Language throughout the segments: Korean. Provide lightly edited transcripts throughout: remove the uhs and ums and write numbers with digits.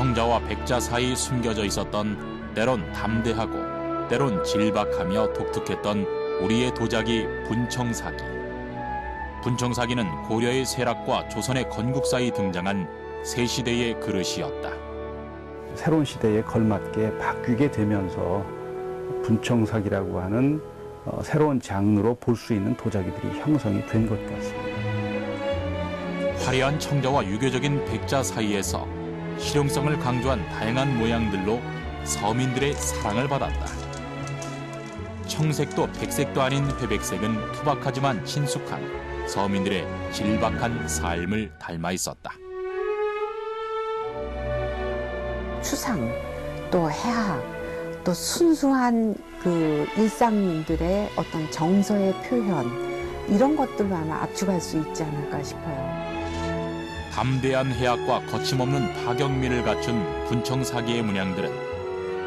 청자와 백자 사이 숨겨져 있었던 때론 담대하고 때론 질박하며 독특했던 우리의 도자기 분청사기. 분청사기는 고려의 세락과 조선의 건국 사이 등장한 새 시대의 그릇이었다. 새로운 시대에 걸맞게 바뀌게 되면서 분청사기라고 하는 새로운 장르로 볼 수 있는 도자기들이 형성이 된 것 같습니다. 화려한 청자와 유교적인 백자 사이에서 실용성을 강조한 다양한 모양들로 서민들의 사랑을 받았다. 청색도 백색도 아닌 회백색은 투박하지만 친숙한 서민들의 질박한 삶을 닮아 있었다. 추상, 또 해학, 또 순수한 그 일상민들의 어떤 정서의 표현, 이런 것들로 아마 압축할 수 있지 않을까 싶어요. 담대한 해학과 거침없는 파격미를 갖춘 분청사기의 문양들은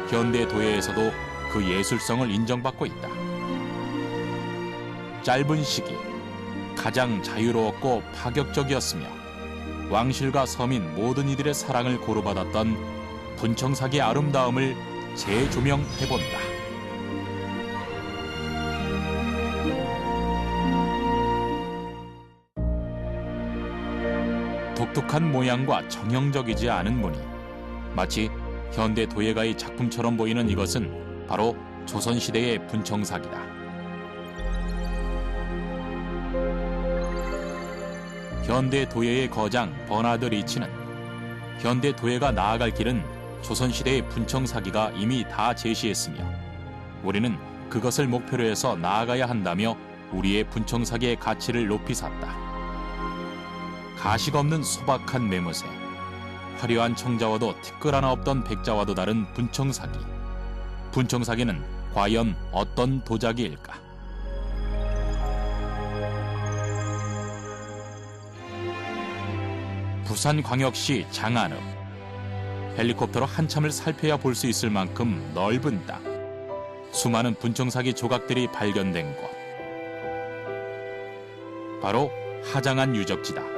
현대 도예에서도 그 예술성을 인정받고 있다. 짧은 시기, 가장 자유로웠고 파격적이었으며 왕실과 서민 모든 이들의 사랑을 고루받았던 분청사기의 아름다움을 재조명해본다. 독특한 모양과 정형적이지 않은 무늬, 마치 현대 도예가의 작품처럼 보이는 이것은 바로 조선시대의 분청사기다. 현대 도예의 거장 버나드 리치는 현대 도예가 나아갈 길은 조선시대의 분청사기가 이미 다 제시했으며 우리는 그것을 목표로 해서 나아가야 한다며 우리의 분청사기의 가치를 높이 샀다. 가식 없는 소박한 매무새, 화려한 청자와도 티끌 하나 없던 백자와도 다른 분청사기. 분청사기는 과연 어떤 도자기일까? 부산광역시 장안읍. 헬리콥터로 한참을 살펴야 볼 수 있을 만큼 넓은 땅. 수많은 분청사기 조각들이 발견된 곳. 바로 하장안 유적지다.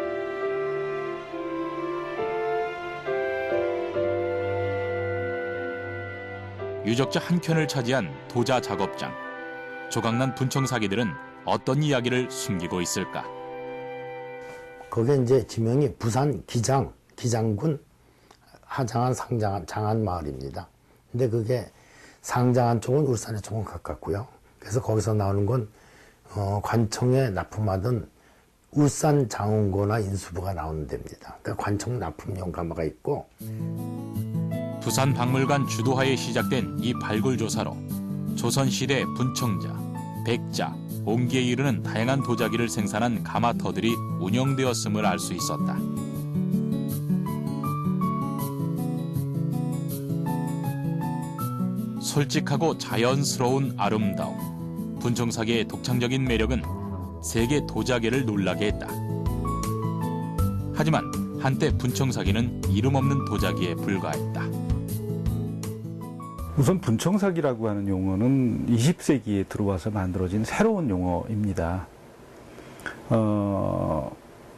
유적지 한 켠을 차지한 도자 작업장. 조각난 분청사기들은 어떤 이야기를 숨기고 있을까? 거기에 이제 지명이 부산 기장군 하장안 상장안 장안 마을입니다. 근데 그게 상장안 쪽은 울산에 조금 가깝고요. 그래서 거기서 나오는 건 관청에 납품하던 울산 장원고나 인수부가 나오는 데입니다. 그러니까 관청 납품 용가마가 있고. 부산박물관 주도하에 시작된 이 발굴 조사로 조선시대 분청자, 백자, 옹기에 이르는 다양한 도자기를 생산한 가마터들이 운영되었음을 알 수 있었다. 솔직하고 자연스러운 아름다움, 분청사기의 독창적인 매력은 세계 도자기를 놀라게 했다. 하지만 한때 분청사기는 이름 없는 도자기에 불과했다. 우선 분청사기라고 하는 용어는 20세기에 들어와서 만들어진 새로운 용어입니다.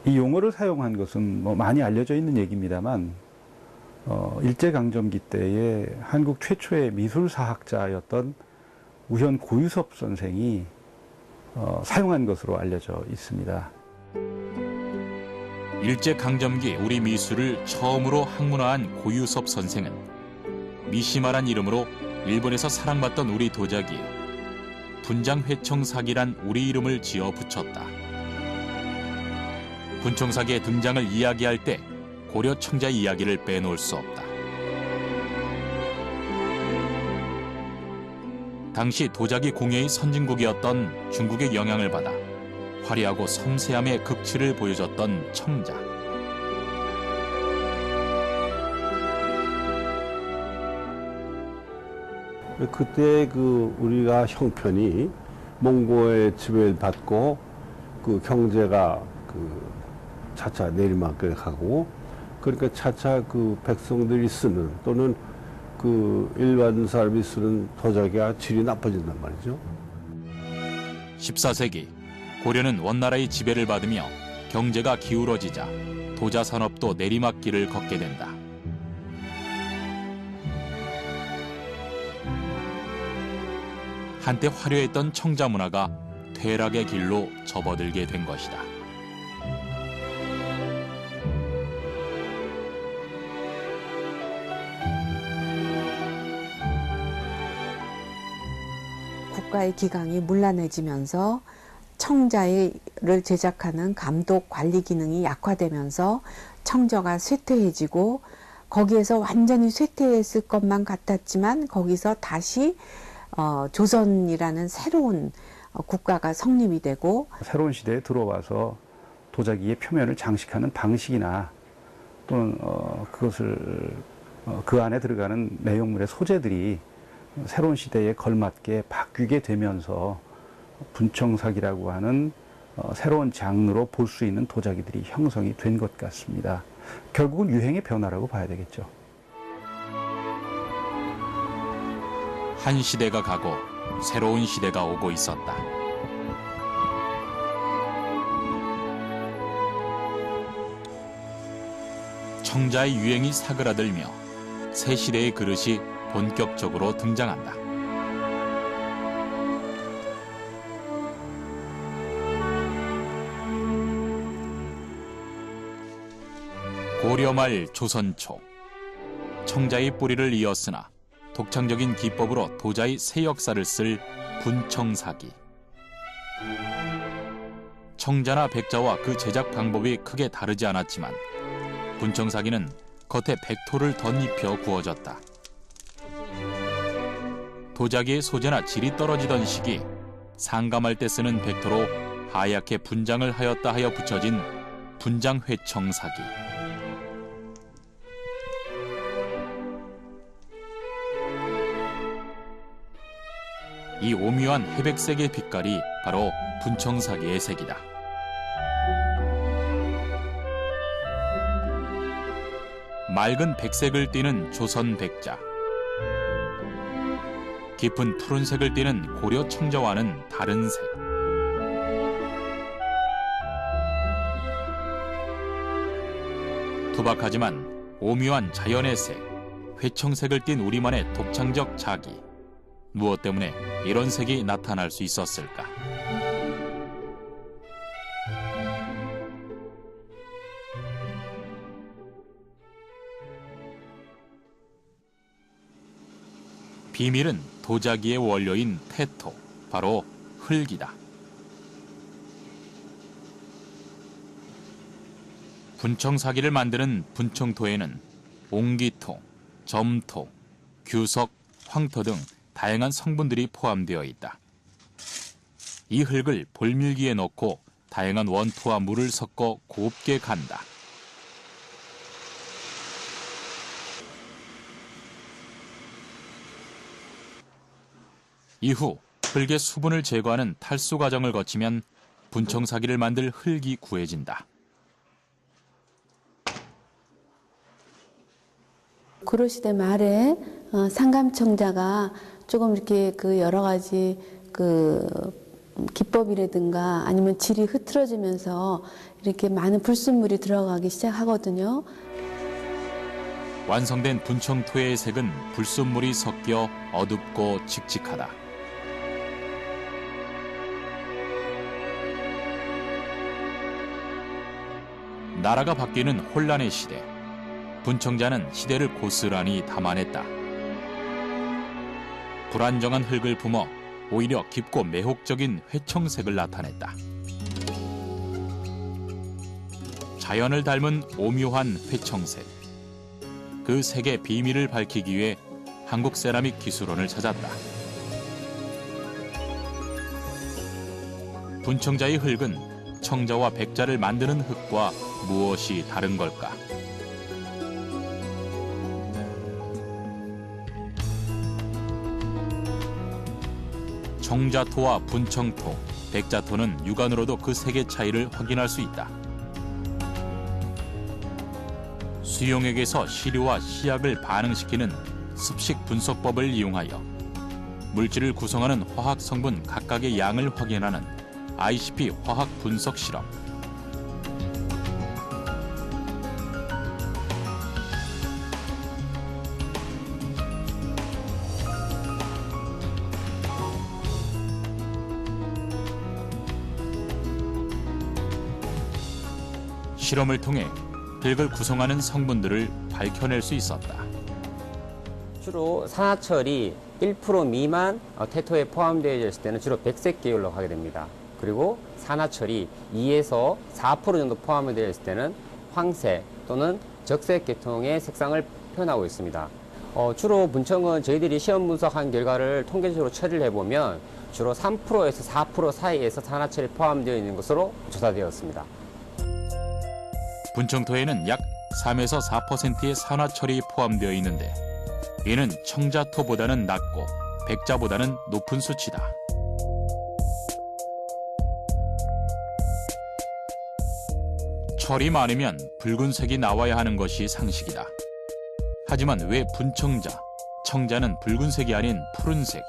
이 용어를 사용한 것은 뭐 많이 알려져 있는 얘기입니다만 일제강점기 때에 한국 최초의 미술사학자였던 우현 고유섭 선생이 사용한 것으로 알려져 있습니다. 일제강점기 우리 미술을 처음으로 학문화한 고유섭 선생은 미시마란 이름으로 일본에서 사랑받던 우리 도자기에 분장회청사기란 우리 이름을 지어 붙였다. 분청사기의 등장을 이야기할 때 고려 청자 이야기를 빼놓을 수 없다. 당시 도자기 공예의 선진국이었던 중국의 영향을 받아 화려하고 섬세함의 극치를 보여줬던 청자. 그때 우리가 형편이 몽고의 지배를 받고 경제가 차차 내리막길 가고, 그러니까 차차 백성들이 쓰는 또는 일반 사람이 쓰는 도자기가 질이 나빠진단 말이죠. 14세기 고려는 원나라의 지배를 받으며 경제가 기울어지자 도자 산업도 내리막길을 걷게 된다. 한때 화려했던 청자 문화가 퇴락의 길로 접어들게 된 것이다. 국가의 기강이 문란해지면서 청자를 제작하는 감독 관리 기능이 약화되면서 청저가 쇠퇴해지고 거기에서 완전히 쇠퇴했을 것만 같았지만 거기서 다시 조선이라는 새로운 국가가 성립이 되고 새로운 시대에 들어와서 도자기의 표면을 장식하는 방식이나 또는 그것을 그 안에 들어가는 내용물의 소재들이 새로운 시대에 걸맞게 바뀌게 되면서 분청삭이라고 하는 새로운 장르로 볼 수 있는 도자기들이 형성이 된 것 같습니다. 결국은 유행의 변화라고 봐야 되겠죠. 한 시대가 가고 새로운 시대가 오고 있었다. 청자의 유행이 사그라들며 새 시대의 그릇이 본격적으로 등장한다. 고려 말 조선 초 청자의 뿌리를 이었으나 독창적인 기법으로 도자의 새 역사를 쓸 분청사기. 청자나 백자와 그 제작 방법이 크게 다르지 않았지만 분청사기는 겉에 백토를 덧입혀 구워졌다. 도자기의 소재나 질이 떨어지던 시기 상감할 때 쓰는 백토로 하얗게 분장을 하였다 하여 붙여진 분장회청사기. 이 오묘한 회백색의 빛깔이 바로 분청사기의 색이다. 맑은 백색을 띠는 조선 백자, 깊은 푸른색을 띠는 고려 청자와는 다른 색. 투박하지만 오묘한 자연의 색, 회청색을 띤 우리만의 독창적 자기. 무엇 때문에 이런 색이 나타날 수 있었을까? 비밀은 도자기의 원료인 태토, 바로 흙이다. 분청사기를 만드는 분청토에는 옹기토, 점토, 규석, 황토 등 다양한 성분들이 포함되어 있다. 이 흙을 볼밀기에 넣고 다양한 원토와 물을 섞어 곱게 간다. 이후 흙의 수분을 제거하는 탈수 과정을 거치면 분청사기를 만들 흙이 구해진다. 고려시대 말에 상감청자가 조금 이렇게 그 여러 가지 그 기법이라든가 아니면 질이 흐트러지면서 이렇게 많은 불순물이 들어가기 시작하거든요. 완성된 분청토의 색은 불순물이 섞여 어둡고 칙칙하다. 나라가 바뀌는 혼란의 시대. 분청자는 시대를 고스란히 담아냈다. 불안정한 흙을 품어 오히려 깊고 매혹적인 회청색을 나타냈다. 자연을 닮은 오묘한 회청색. 그 색의 비밀을 밝히기 위해 한국 세라믹 기술원을 찾았다. 분청자의 흙은 청자와 백자를 만드는 흙과 무엇이 다른 걸까? 청자토와 분청토, 백자토는 육안으로도 그 색의 차이를 확인할 수 있다. 수용액에서 시료와 시약을 반응시키는 습식 분석법을 이용하여 물질을 구성하는 화학 성분 각각의 양을 확인하는 ICP 화학 분석 실험. 실험을 통해 벽을 구성하는 성분들을 밝혀낼 수 있었다. 주로 산화철이 1% 미만 태토에 포함되어 있을 때는 주로 백색 계열로 가게 됩니다. 그리고 산화철이 2에서 4% 정도 포함되어 있을 때는 황색 또는 적색 계통의 색상을 표현하고 있습니다. 주로 분청은 저희들이 시험 분석한 결과를 통계적으로 처리를 해보면 주로 3%에서 4% 사이에서 산화철이 포함되어 있는 것으로 조사되었습니다. 분청토에는 약 3에서 4%의 산화철이 포함되어 있는데 이는 청자토보다는 낮고 백자보다는 높은 수치다. 철이 많으면 붉은색이 나와야 하는 것이 상식이다. 하지만 왜 분청자, 청자는 붉은색이 아닌 푸른색,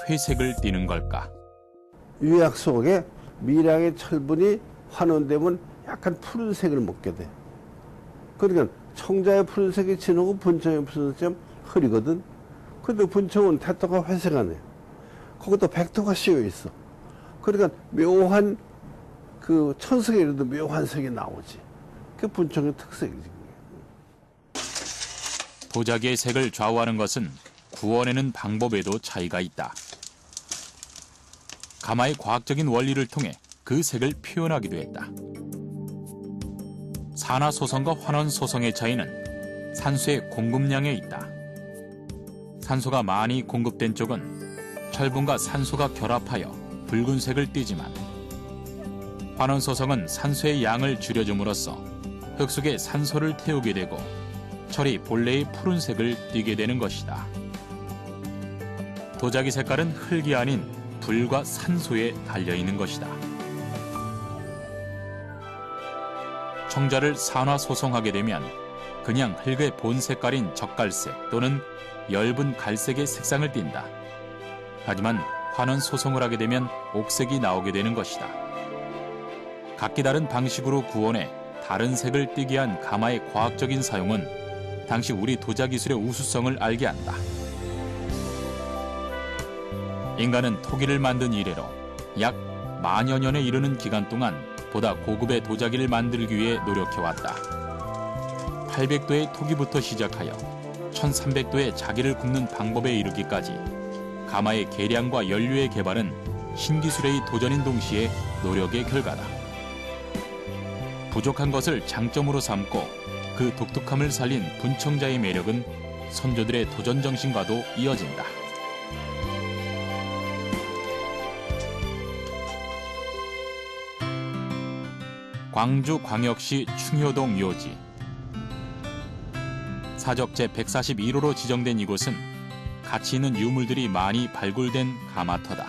회색을 띠는 걸까? 유약 속에 미량의 철분이 환원되면 약간 푸른색을 먹게 돼. 그러니까 청자의 푸른색이 진하고 분청의 푸른색이 좀 흐리거든. 근데 분청은 태토가 회색하네. 거기도 백토가 씌어 있어. 그러니까 묘한 그 천색에도 묘한 색이 나오지. 그게 분청의 특색이지. 도자기의 색을 좌우하는 것은 구워내는 방법에도 차이가 있다. 가마의 과학적인 원리를 통해 그 색을 표현하기도 했다. 산화소성과 환원소성의 차이는 산소의 공급량에 있다. 산소가 많이 공급된 쪽은 철분과 산소가 결합하여 붉은색을 띠지만 환원소성은 산소의 양을 줄여줌으로써 흙 속에 산소를 태우게 되고 철이 본래의 푸른색을 띠게 되는 것이다. 도자기 색깔은 흙이 아닌 불과 산소에 달려있는 것이다. 청자를 산화소성하게 되면 그냥 흙의 본 색깔인 적갈색 또는 엷은 갈색의 색상을 띈다. 하지만 환원소성을 하게 되면 옥색이 나오게 되는 것이다. 각기 다른 방식으로 구원해 다른 색을 띠게 한 가마의 과학적인 사용은 당시 우리 도자 기술의 우수성을 알게 한다. 인간은 토기를 만든 이래로 약 만여 년에 이르는 기간 동안 보다 고급의 도자기를 만들기 위해 노력해왔다. 800도의 토기부터 시작하여 1300도의 자기를 굽는 방법에 이르기까지 가마의 계량과 연료의 개발은 신기술의 도전인 동시에 노력의 결과다. 부족한 것을 장점으로 삼고 그 독특함을 살린 분청자의 매력은 선조들의 도전 정신과도 이어진다. 광주광역시 충효동 묘지. 사적 제141호로 지정된 이곳은 가치 있는 유물들이 많이 발굴된 가마터다.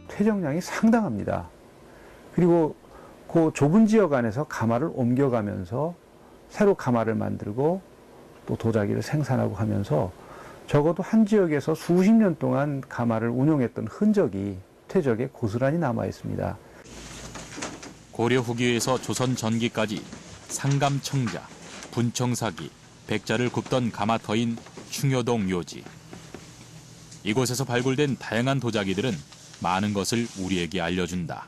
퇴적량이 상당합니다. 그리고 그 좁은 지역 안에서 가마를 옮겨가면서 새로 가마를 만들고 또 도자기를 생산하고 하면서 적어도 한 지역에서 수십 년 동안 가마를 운용했던 흔적이 퇴적에 고스란히 남아 있습니다. 고려 후기에서 조선 전기까지 상감청자, 분청사기, 백자를 굽던 가마터인 충효동 묘지. 이곳에서 발굴된 다양한 도자기들은 많은 것을 우리에게 알려준다.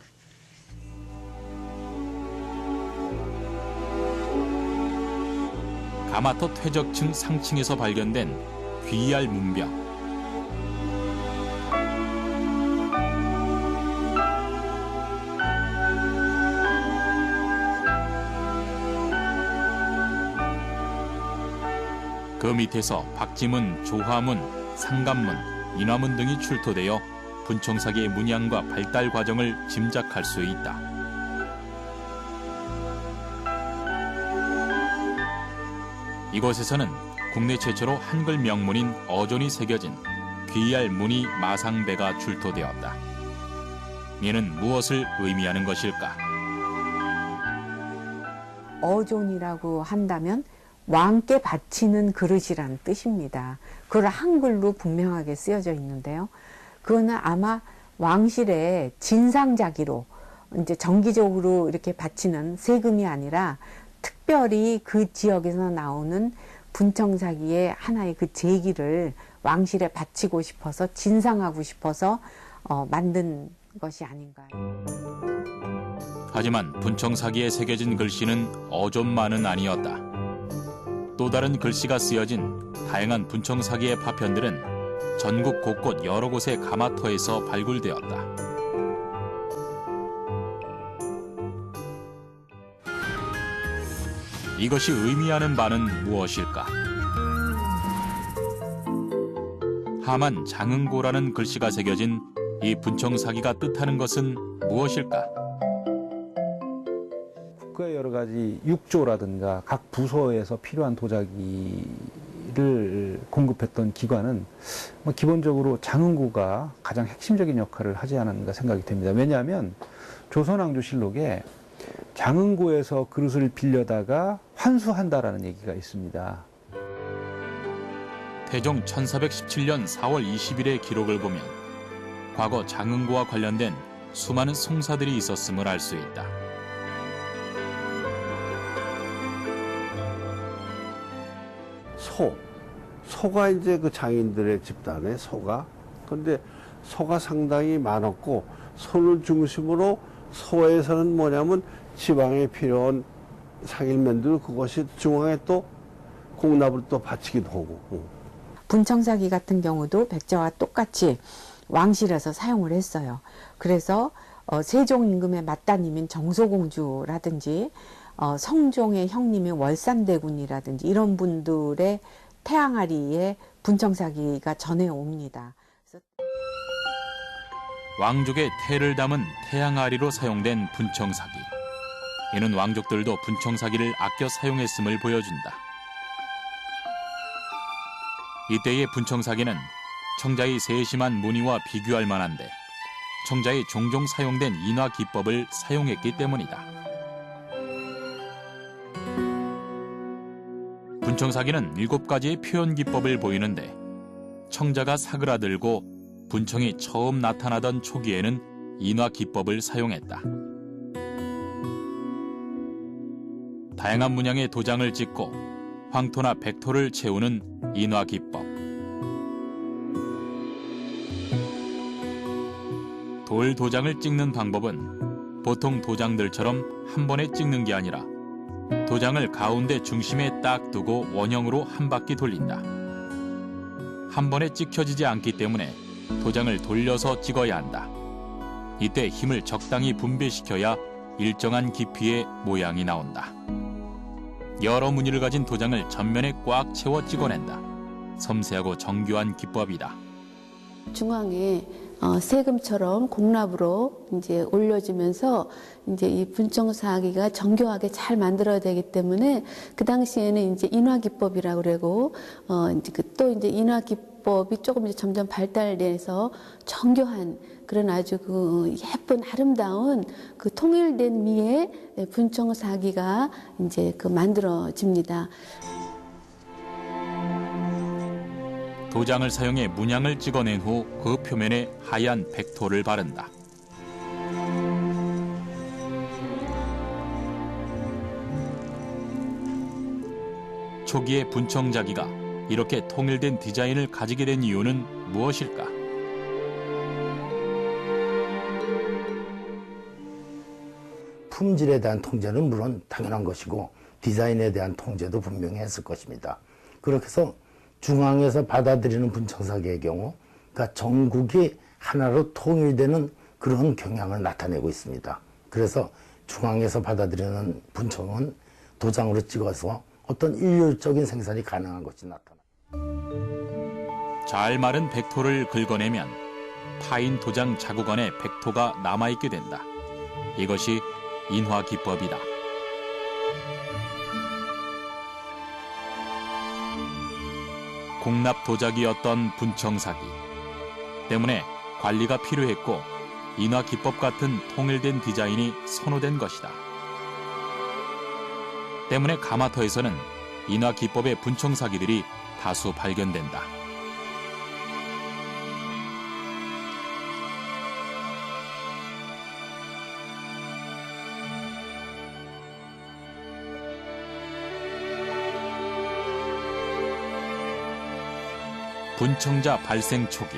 가마터 퇴적층 상층에서 발견된 귀얄 문병. 그 밑에서 박지문, 조화문, 상감문, 인화문 등이 출토되어 분청사기의 문양과 발달 과정을 짐작할 수 있다. 이곳에서는 국내 최초로 한글 명문인 어존이 새겨진 귀얄 무늬 마상배가 출토되었다. 이는 무엇을 의미하는 것일까? 어존이라고 한다면 왕께 바치는 그릇이라는 뜻입니다. 그걸 한글로 분명하게 쓰여져 있는데요. 그거는 아마 왕실의 진상자기로 이제 정기적으로 이렇게 바치는 세금이 아니라 특별히 그 지역에서 나오는 분청사기의 하나의 그 제기를 왕실에 바치고 싶어서 진상하고 싶어서 만든 것이 아닌가. 하지만 분청사기에 새겨진 글씨는 어좀만은 아니었다. 또 다른 글씨가 쓰여진 다양한 분청사기의 파편들은 전국 곳곳 여러 곳의 가마터에서 발굴되었다. 이것이 의미하는 바는 무엇일까? 하만 장흥고라는 글씨가 새겨진 이 분청사기가 뜻하는 것은 무엇일까? 국가의 여러 가지 육조라든가 각 부서에서 필요한 도자기를 공급했던 기관은 기본적으로 장흥고가 가장 핵심적인 역할을 하지 않았는가 생각이 됩니다. 왜냐하면 조선왕조실록에 장흥고에서 그릇을 빌려다가 환수한다라는 얘기가 있습니다. 태종 1417년 4월 20일의 기록을 보면 과거 장흥고와 관련된 수많은 송사들이 있었음을 알 수 있다. 소가 이제 그 장인들의 집단의 소가. 근데 소가 상당히 많았고, 소를 중심으로 소에서는 뭐냐면 지방에 필요한 상일면들 그것이 중앙에 또 공납을 또 바치기도 하고. 분청사기 같은 경우도 백제와 똑같이 왕실에서 사용을 했어요. 그래서 세종 임금의 맏따님인 정소공주라든지 성종의 형님인 월산대군이라든지 이런 분들의 태양아리에 분청사기가 전해옵니다. 왕족의 태를 담은 태양아리로 사용된 분청사기. 이는 왕족들도 분청사기를 아껴 사용했음을 보여준다. 이때의 분청사기는 청자의 세심한 무늬와 비교할 만한데 청자의 종종 사용된 인화 기법을 사용했기 때문이다. 분청사기는 7가지의 표현 기법을 보이는데 청자가 사그라들고 분청이 처음 나타나던 초기에는 인화 기법을 사용했다. 다양한 문양의 도장을 찍고 황토나 백토를 채우는 인화 기법. 돌 도장을 찍는 방법은 보통 도장들처럼 한 번에 찍는 게 아니라 도장을 가운데 중심에 딱 두고 원형으로 한 바퀴 돌린다. 한 번에 찍혀지지 않기 때문에 도장을 돌려서 찍어야 한다. 이때 힘을 적당히 분배시켜야 일정한 깊이의 모양이 나온다. 여러 무늬를 가진 도장을 전면에 꽉 채워 찍어낸다. 섬세하고 정교한 기법이다. 중앙에 세금처럼 공납으로 이제 올려지면서 이제 이 분청사기가 정교하게 잘 만들어야 되기 때문에 그 당시에는 이제 인화 기법이라고 그러고 이제 또 이제 인화 기법이 조금 이제 점점 발달돼서 정교한 그런 아주 그 예쁜 아름다운 그 통일된 미의 분청사기가 이제 그 만들어집니다. 도장을 사용해 문양을 찍어낸 후 그 표면에 하얀 백토를 바른다. 초기의 분청자기가 이렇게 통일된 디자인을 가지게 된 이유는 무엇일까? 품질에 대한 통제는 물론 당연한 것이고 디자인에 대한 통제도 분명히 했을 것입니다. 그렇게 해서 중앙에서 받아들이는 분청사기의 경우 그러니까 전국이 하나로 통일되는 그런 경향을 나타내고 있습니다. 그래서 중앙에서 받아들이는 분청은 도장으로 찍어서 어떤 일률적인 생산이 가능한 것이 나타납니다. 잘 마른 백토를 긁어내면 파인 도장 자국 안에 백토가 남아있게 된다. 이것이 인화 기법이다. 공납 도자기였던 분청사기 때문에 관리가 필요했고 인화 기법 같은 통일된 디자인이 선호된 것이다. 때문에 가마터에서는 인화 기법의 분청사기들이 다수 발견된다. 분청자 발생 초기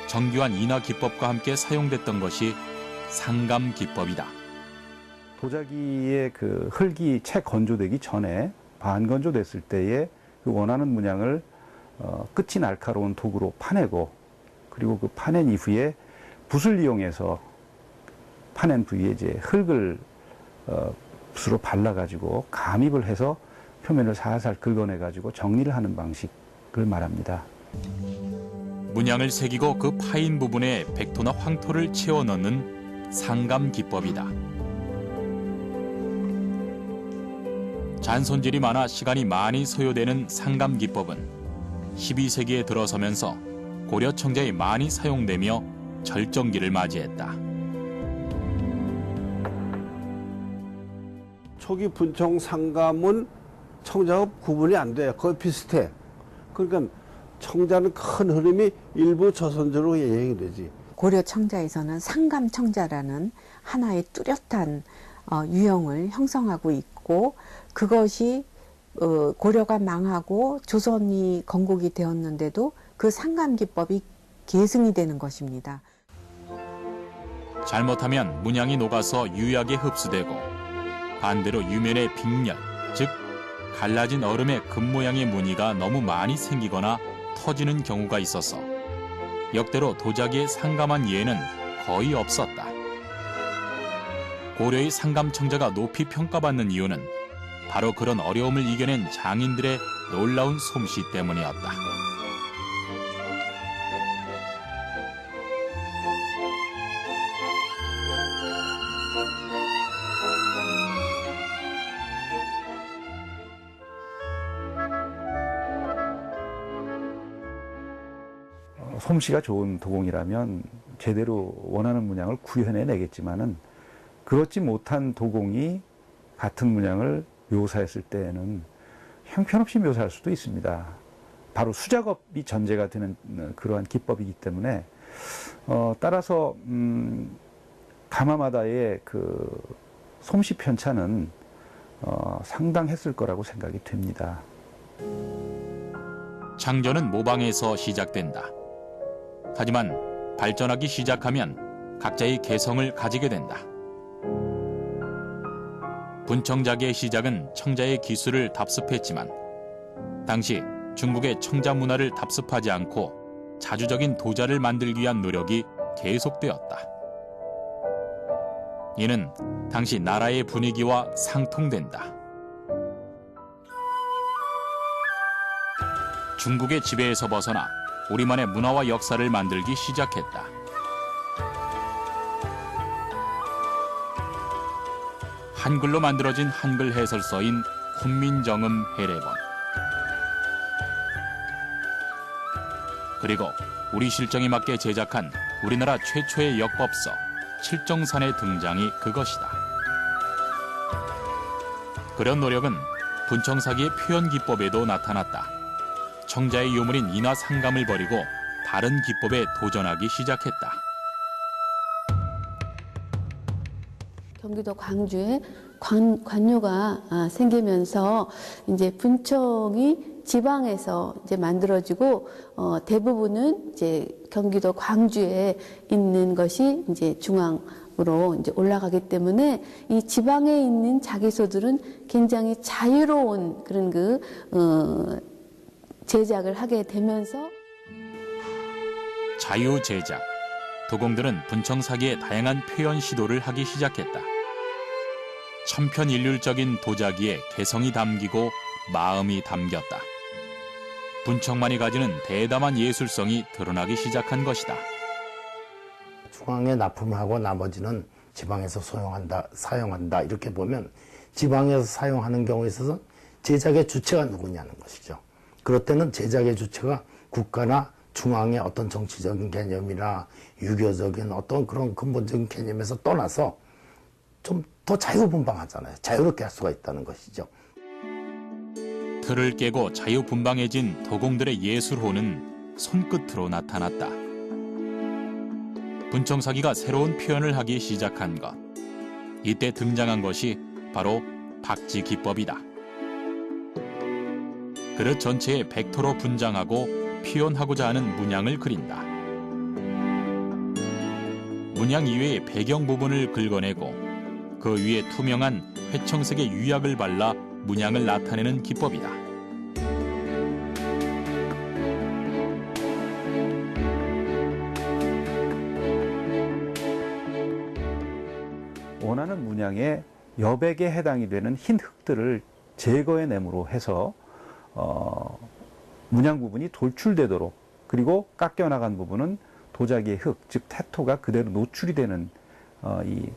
정교한 인화 기법과 함께 사용됐던 것이 상감 기법이다. 도자기의 그 흙이 채 건조되기 전에 반건조됐을 때에 그 원하는 문양을 끝이 날카로운 도구로 파내고, 그리고 그 파낸 이후에 붓을 이용해서 파낸 부위에 이제 흙을 붓으로 발라가지고 감입을 해서 표면을 살살 긁어내가지고 정리를 하는 방식을 말합니다. 문양을 새기고 그 파인 부분에 백토나 황토를 채워 넣는 상감 기법이다. 잔손질이 많아 시간이 많이 소요되는 상감 기법은 12세기에 들어서면서 고려 청자에 많이 사용되며 절정기를 맞이했다. 초기 분청 상감은 청자하고 구분이 안 돼. 거의 비슷해. 그러니까 청자는 큰 흐름이 일부 조선조로 예행이 되지. 고려 청자에서는 상감 청자라는 하나의 뚜렷한 유형을 형성하고 있고, 그것이 고려가 망하고 조선이 건국이 되었는데도 그 상감 기법이 계승이 되는 것입니다. 잘못하면 문양이 녹아서 유약에 흡수되고, 반대로 유면의 빅렬, 즉 갈라진 얼음의 금 모양의 무늬가 너무 많이 생기거나 터지는 경우가 있어서 역대로 도자기에 상감한 예는 거의 없었다. 고려의 상감 청자가 높이 평가받는 이유는 바로 그런 어려움을 이겨낸 장인들의 놀라운 솜씨 때문이었다. 솜씨가 좋은 도공이라면 제대로 원하는 문양을 구현해내겠지만은, 그렇지 못한 도공이 같은 문양을 묘사했을 때에는 형편없이 묘사할 수도 있습니다. 바로 수작업이 전제가 되는 그러한 기법이기 때문에 따라서 가마마다의 그 솜씨 편차는 상당했을 거라고 생각이 됩니다. 창조는 모방에서 시작된다. 하지만 발전하기 시작하면 각자의 개성을 가지게 된다. 분청자계의 시작은 청자의 기술을 답습했지만, 당시 중국의 청자 문화를 답습하지 않고 자주적인 도자를 만들기 위한 노력이 계속되었다. 이는 당시 나라의 분위기와 상통된다. 중국의 지배에서 벗어나 우리만의 문화와 역사를 만들기 시작했다. 한글로 만들어진 한글 해설서인 훈민정음 해례본, 그리고 우리 실정에 맞게 제작한 우리나라 최초의 역법서 칠정산의 등장이 그것이다. 그런 노력은 분청사기의 표현 기법에도 나타났다. 청자의 유물인 인화 상감을 버리고 다른 기법에 도전하기 시작했다. 경기도 광주에 관료가 생기면서 이제 분청이 지방에서 이제 만들어지고 대부분은 이제 경기도 광주에 있는 것이 이제 중앙으로 이제 올라가기 때문에 이 지방에 있는 자기소들은 굉장히 자유로운 그런 제작을 하게 되면서 자유 제작, 도공들은 분청사기의 다양한 표현 시도를 하기 시작했다. 천편일률적인 도자기에 개성이 담기고 마음이 담겼다. 분청만이 가지는 대담한 예술성이 드러나기 시작한 것이다. 중앙에 납품하고 나머지는 지방에서 사용한다 이렇게 보면 지방에서 사용하는 경우에 있어서 제작의 주체가 누구냐는 것이죠. 그럴 때는 제작의 주체가 국가나 중앙의 어떤 정치적인 개념이나 유교적인 어떤 그런 근본적인 개념에서 떠나서 좀 더 자유분방하잖아요. 자유롭게 할 수가 있다는 것이죠. 틀을 깨고 자유분방해진 도공들의 예술호는 손끝으로 나타났다. 분청사기가 새로운 표현을 하기 시작한 것. 이때 등장한 것이 바로 박지 기법이다. 그릇 전체에 백토로 분장하고 표현하고자 하는 문양을 그린다. 문양 이외의 배경 부분을 긁어내고 그 위에 투명한 회청색의 유약을 발라 문양을 나타내는 기법이다. 원하는 문양의 여백에 해당이 되는 흰 흙들을 제거해냄으로 해서 문양 부분이 돌출되도록, 그리고 깎여나간 부분은 도자기의 흙, 즉 태토가 그대로 노출이 되는 이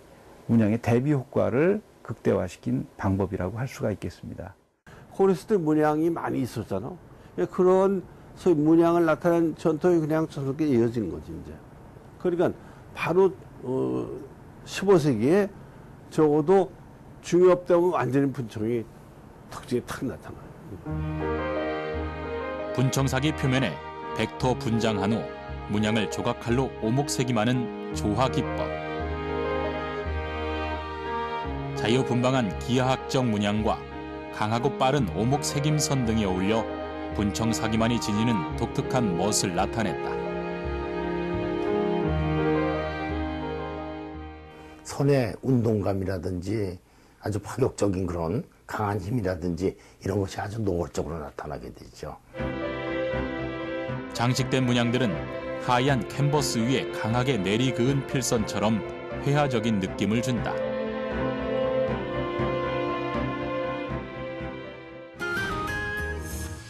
문양의 대비 효과를 극대화시킨 방법이라고 할 수가 있겠습니다. 고렸을 때 문양이 많이 있었잖아. 그런 소위 문양을 나타낸 전통이 그냥 전통에 이어지는 거지 이제. 그러니까 바로 15세기에 적어도 중엽되면 완전히 분청이 특징이 탁 나타나요. 분청사기 표면에 백토 분장한 후 문양을 조각칼로 오목새김하는 조화기법. 자유분방한 기하학적 문양과 강하고 빠른 오목새김선 등이 어울려 분청사기만이 지니는 독특한 멋을 나타냈다. 손의 운동감이라든지 아주 파격적인 그런 강한 힘이라든지 이런 것이 아주 노골적으로 나타나게 되죠. 장식된 문양들은 하얀 캔버스 위에 강하게 내리그은 필선처럼 회화적인 느낌을 준다.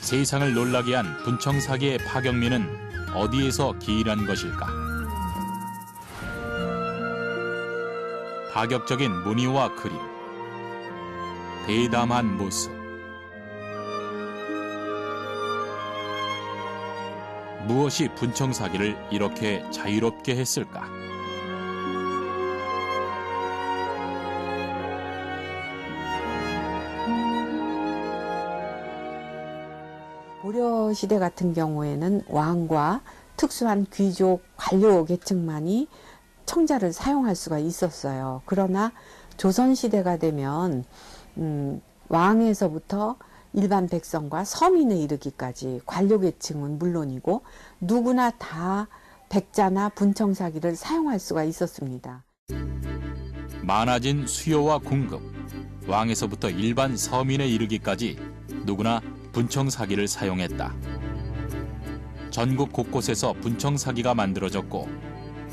세상을 놀라게 한 분청사기의 파격미는 어디에서 기인한 것일까? 파격적인 무늬와 그림, 대담한 모습, 무엇이 분청사기를 이렇게 자유롭게 했을까? 고려 시대 같은 경우에는 왕과 특수한 귀족 관료 계층만이 청자를 사용할 수가 있었어요. 그러나 조선 시대가 되면 왕에서부터 일반 백성과 서민에 이르기까지 관료 계층은 물론이고 누구나 다 백자나 분청사기를 사용할 수가 있었습니다. 많아진 수요와 공급, 왕에서부터 일반 서민에 이르기까지 누구나 분청사기를 사용했다. 전국 곳곳에서 분청사기가 만들어졌고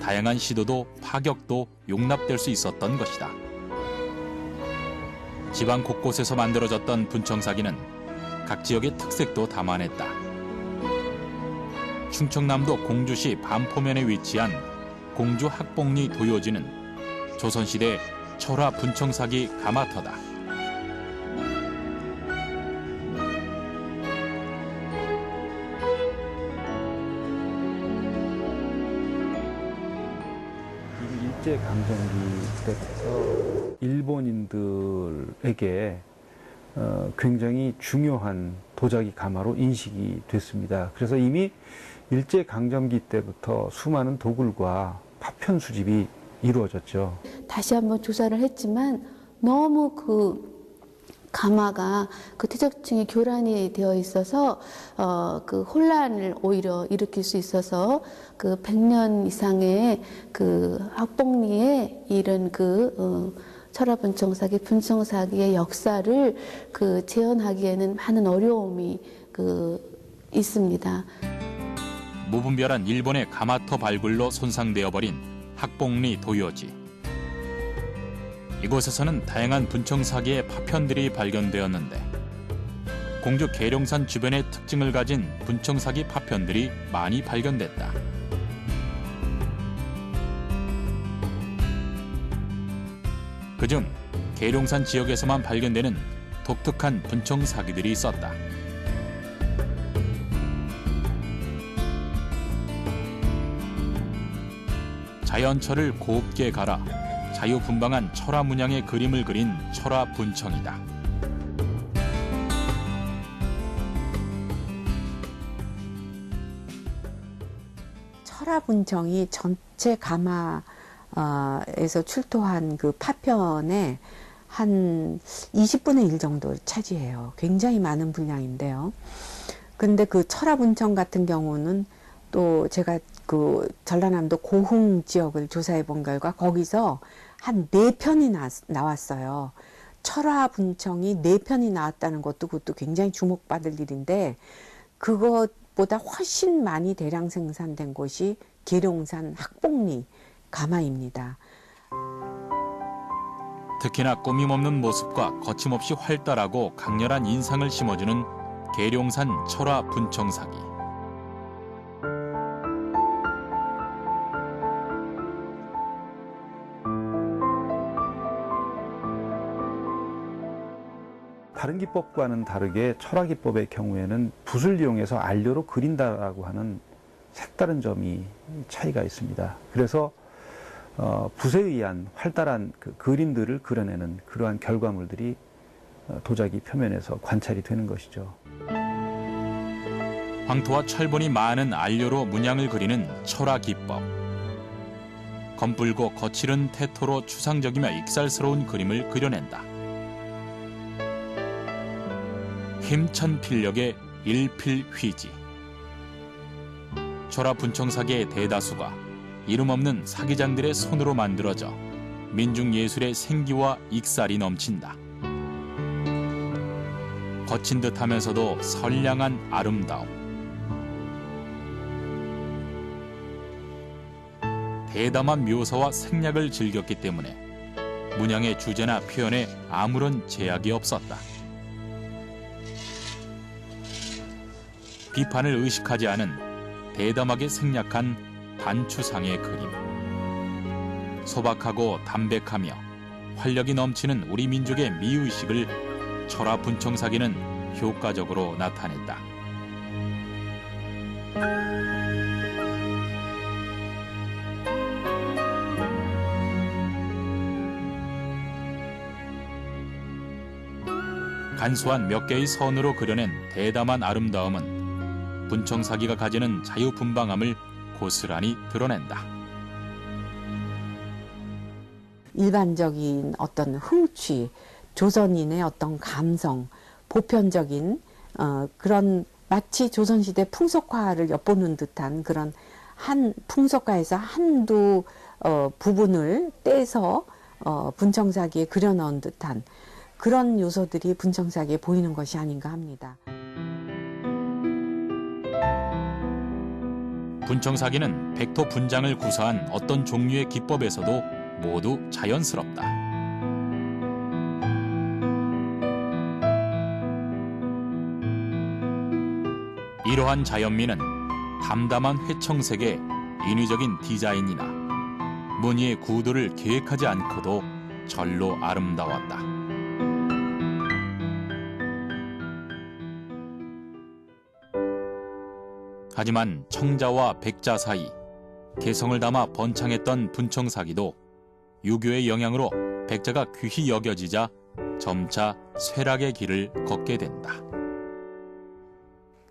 다양한 시도도 파격도 용납될 수 있었던 것이다. 지방 곳곳에서 만들어졌던 분청사기는 각 지역의 특색도 담아냈다. 충청남도 공주시 반포면에 위치한 공주 학봉리 도요지는 조선시대 철화 분청사기 가마터다. 일제강점기 때부터 일본인들에게 굉장히 중요한 도자기 가마로 인식이 됐습니다. 그래서 이미 일제강점기 때부터 수많은 도굴과 파편 수집이 이루어졌죠. 다시 한번 조사를 했지만 너무 그 가마가 그 퇴적층이 교란이 되어 있어서 그 혼란을 오히려 일으킬 수 있어서 그 100년 이상의 그 학봉리에 이른 그 철화분청사기, 분청사기의 역사를 그 재현하기에는 많은 어려움이 그 있습니다. 무분별한 일본의 가마터 발굴로 손상되어 버린 학봉리 도요지. 이곳에서는 다양한 분청사기의 파편들이 발견되었는데 공주 계룡산 주변의 특징을 가진 분청사기 파편들이 많이 발견됐다. 그중 계룡산 지역에서만 발견되는 독특한 분청사기들이 있었다. 자연철을 곱게 갈아 자유분방한 철화 문양의 그림을 그린 철화 분청이다. 철화 분청이 전체 가마에서 출토한 그 파편의 한 20분의 1 정도를 차지해요. 굉장히 많은 분량인데요. 근데 그 철화분청 같은 경우는 또 제가 그 전라남도 고흥 지역을 조사해 본 결과 거기서 한 4편이 나왔어요. 철화분청이 4편이 나왔다는 것도 그것도 굉장히 주목받을 일인데 그것보다 훨씬 많이 대량 생산된 곳이 계룡산 학복리 가마입니다. 특히나 꾸밈없는 모습과 거침없이 활달하고 강렬한 인상을 심어주는 계룡산 철화 분청사기. 다른 기법과는 다르게 철화 기법의 경우에는 붓을 이용해서 안료로 그린다라고 하는 색다른 점이 차이가 있습니다. 그래서 붓에 의한 활달한 그 그림들을 그려내는 그러한 결과물들이 도자기 표면에서 관찰이 되는 것이죠. 황토와 철분이 많은 안료로 문양을 그리는 철화 기법. 검붉고 거칠은 태토로 추상적이며 익살스러운 그림을 그려낸다. 힘찬 필력의 일필휘지. 철화 분청사기의 대다수가 이름 없는 사기장들의 손으로 만들어져 민중 예술의 생기와 익살이 넘친다. 거친 듯하면서도 선량한 아름다움. 대담한 묘사와 생략을 즐겼기 때문에 문양의 주제나 표현에 아무런 제약이 없었다. 비판을 의식하지 않은 대담하게 생략한 단추상의 그림. 소박하고 담백하며 활력이 넘치는 우리 민족의 미의식을 철화 분청사기는 효과적으로 나타냈다. 간소한 몇 개의 선으로 그려낸 대담한 아름다움은 분청사기가 가지는 자유분방함을 고스란히 드러낸다. 일반적인 어떤 흥취, 조선인의 어떤 감성, 보편적인 그런 마치 조선시대 풍속화를 엿보는 듯한 그런 한 풍속화에서 한두 부분을 떼서 분청사기에 그려넣은 듯한 그런 요소들이 분청사기에 보이는 것이 아닌가 합니다. 분청사기는 백토 분장을 구사한 어떤 종류의 기법에서도 모두 자연스럽다. 이러한 자연미는 담담한 회청색의 인위적인 디자인이나 무늬의 구도를 계획하지 않고도 절로 아름다웠다. 하지만 청자와 백자 사이 개성을 담아 번창했던 분청사기도 유교의 영향으로 백자가 귀히 여겨지자 점차 쇠락의 길을 걷게 된다.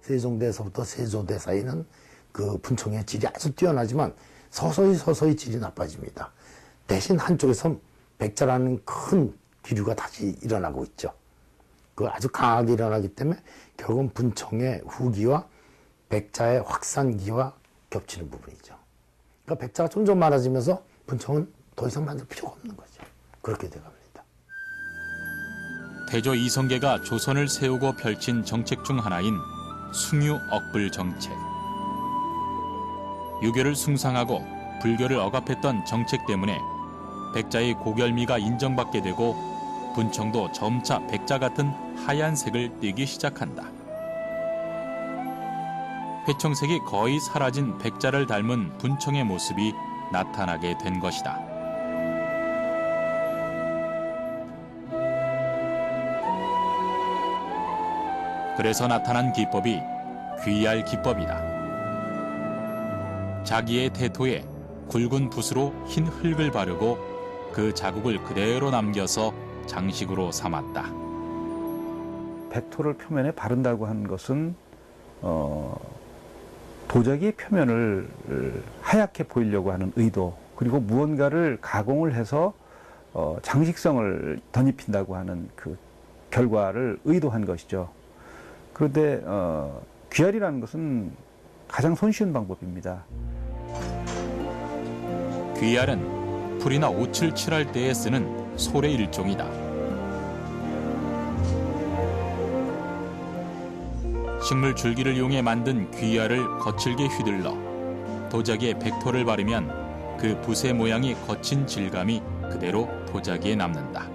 세종대에서부터 세조대 사이는 그 분청의 질이 아주 뛰어나지만 서서히 질이 나빠집니다. 대신 한쪽에서 백자라는 큰 기류가 다시 일어나고 있죠. 그 아주 강하게 일어나기 때문에 결국은 분청의 후기와 백자의 확산기와 겹치는 부분이죠. 그러니까 백자가 점점 많아지면서 분청은 더 이상 만들 필요가 없는 거죠. 그렇게 돼갑니다. 태조 이성계가 조선을 세우고 펼친 정책 중 하나인 숭유억불 정책. 유교를 숭상하고 불교를 억압했던 정책 때문에 백자의 고결미가 인정받게 되고 분청도 점차 백자 같은 하얀색을 띠기 시작한다. 회청색이 거의 사라진 백자를 닮은 분청의 모습이 나타나게 된 것이다. 그래서 나타난 기법이 귀얄 기법이다. 자기의 태토에 굵은 붓으로 흰 흙을 바르고 그 자국을 그대로 남겨서 장식으로 삼았다. 백토를 표면에 바른다고 하는 것은 도자기의 표면을 하얗게 보이려고 하는 의도, 그리고 무언가를 가공을 해서 장식성을 덧입힌다고 하는 그 결과를 의도한 것이죠. 그런데 귀알이라는 것은 가장 손쉬운 방법입니다. 귀알은 풀이나 옷을 칠할 때에 쓰는 솔의 일종이다. 식물 줄기를 이용해 만든 귀알을 거칠게 휘둘러 도자기에 백토를 바르면 그 붓의 모양이 거친 질감이 그대로 도자기에 남는다.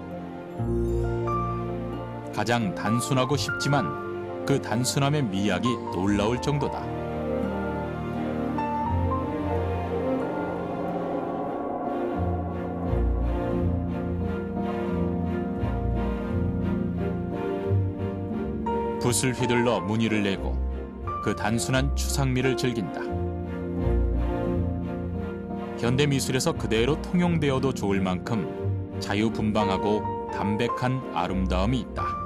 가장 단순하고 쉽지만 그 단순함의 미학이 놀라울 정도다. 붓을 휘둘러 무늬를 내고 그 단순한 추상미를 즐긴다. 현대 미술에서 그대로 통용되어도 좋을 만큼 자유분방하고 담백한 아름다움이 있다.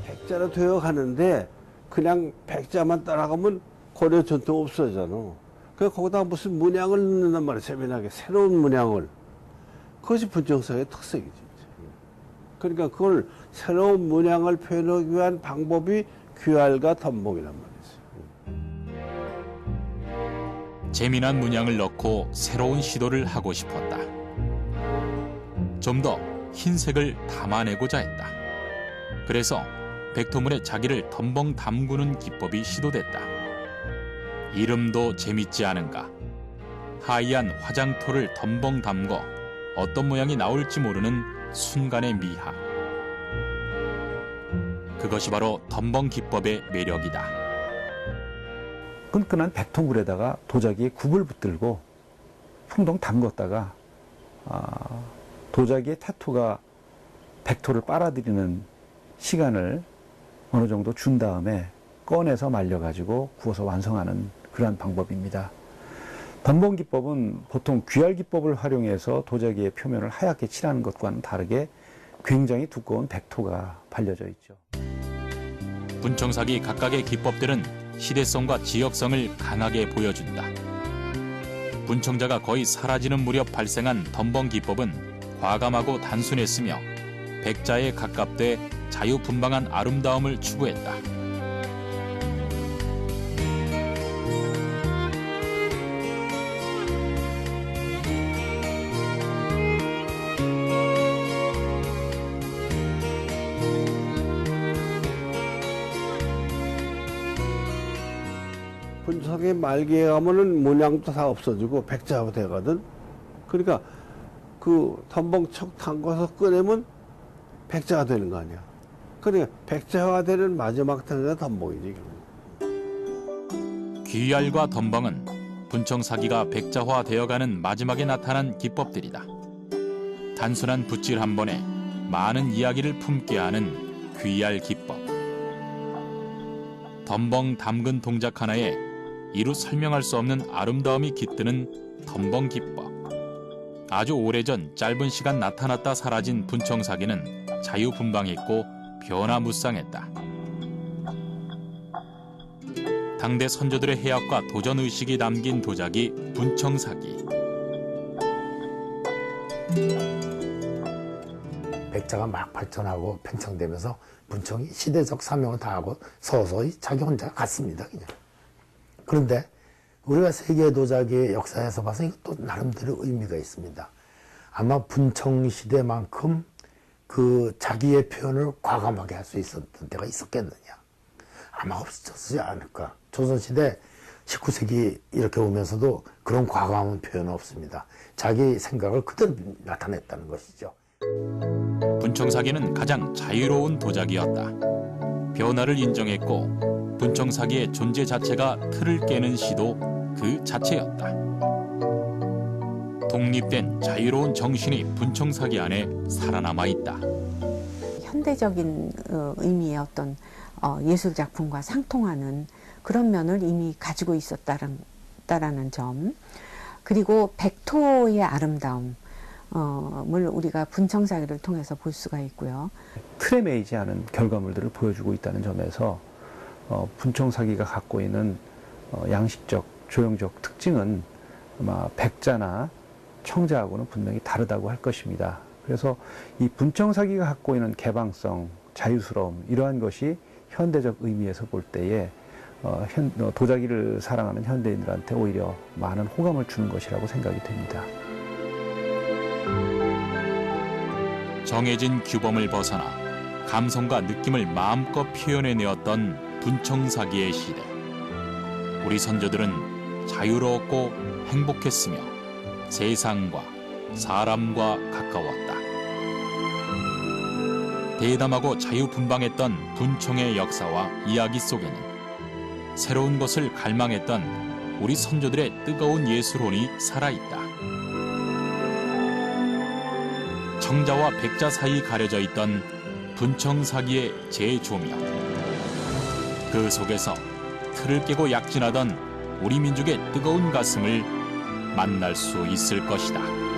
백자로 되어 가는데 그냥 백자만 따라가면 고려 전통 없어지잖아. 그래서 거기다 무슨 문양을 넣는단 말이야. 재미나게 새로운 문양을. 그것이 분청사의 특색이지. 그러니까 그걸 새로운 문양을 표현하기 위한 방법이 귀알과 덤봉이란 말이지. 재미난 문양을 넣고 새로운 시도를 하고 싶었다. 좀 더 흰색을 담아내고자 했다. 그래서 백토물에 자기를 덤벙 담그는 기법이 시도됐다. 이름도 재밌지 않은가. 하얀 화장토를 덤벙 담궈 어떤 모양이 나올지 모르는 순간의 미학. 그것이 바로 덤벙 기법의 매력이다. 끈끈한 백토물에다가 도자기에 굽을 붙들고 풍덩 담궜다가 도자기의 타투가 백토를 빨아들이는 시간을 어느 정도 준 다음에 꺼내서 말려가지고 구워서 완성하는 그러한 방법입니다. 덤벙 기법은 보통 귀알 기법을 활용해서 도자기의 표면을 하얗게 칠하는 것과는 다르게 굉장히 두꺼운 백토가 발려져 있죠. 분청사기 각각의 기법들은 시대성과 지역성을 강하게 보여준다. 분청자가 거의 사라지는 무렵 발생한 덤벙 기법은 과감하고 단순했으며 백자에 가깝되 자유분방한 아름다움을 추구했다. 분청의 말기에 가면은 문양도 다 없어지고 백자가 되거든. 그러니까 그 덤벙 척 담궈서 꺼내면 백자가 되는 거 아니야. 그러니까 백자가 되는 마지막 단계가 덤벙이지. 귀알과 덤벙은 분청사기가 백자화되어가는 마지막에 나타난 기법들이다. 단순한 붓질 한 번에 많은 이야기를 품게 하는 귀알 기법. 덤벙 담근 동작 하나에 이루 설명할 수 없는 아름다움이 깃드는 덤벙 기법. 아주 오래전 짧은 시간 나타났다 사라진 분청사기는 자유분방했고 변화무쌍했다. 당대 선조들의 해학과 도전의식이 담긴 도자기 분청사기. 백자가 막 발전하고 팽창되면서 분청이 시대적 사명을 다하고 서서히 자기 혼자 갔습니다. 그냥. 그런데 우리가 세계 도자기의 역사에서 봐서 이것도 나름대로 의미가 있습니다. 아마 분청 시대만큼 그 자기의 표현을 과감하게 할 수 있었던 때가 있었겠느냐. 아마 없었지 않을까. 조선시대 19세기 이렇게 오면서도 그런 과감한 표현은 없습니다. 자기 생각을 그대로 나타냈다는 것이죠. 분청사기는 가장 자유로운 도자기였다. 변화를 인정했고 분청사기의 존재 자체가 틀을 깨는 시도 그 자체였다. 독립된 자유로운 정신이 분청사기 안에 살아남아 있다. 현대적인 의미의 어떤 예술 작품과 상통하는 그런 면을 이미 가지고 있었다라는 점, 그리고 백토의 아름다움을 우리가 분청사기를 통해서 볼 수가 있고요. 틀에 매이지 않은 결과물들을 보여주고 있다는 점에서 분청사기가 갖고 있는 양식적, 조형적 특징은 아마 백자나 청자하고는 분명히 다르다고 할 것입니다. 그래서 이 분청사기가 갖고 있는 개방성, 자유스러움 이러한 것이 현대적 의미에서 볼 때에 도자기를 사랑하는 현대인들한테 오히려 많은 호감을 주는 것이라고 생각이 됩니다. 정해진 규범을 벗어나 감성과 느낌을 마음껏 표현해내었던 분청사기의 시대. 우리 선조들은 자유로웠고 행복했으며 세상과 사람과 가까웠다. 대담하고 자유분방했던 분청의 역사와 이야기 속에는 새로운 것을 갈망했던 우리 선조들의 뜨거운 예술혼이 살아있다. 청자와 백자 사이 가려져 있던 분청사기의 재조명. 그 속에서 틀을 깨고 약진하던 우리 민족의 뜨거운 가슴을 만날 수 있을 것이다.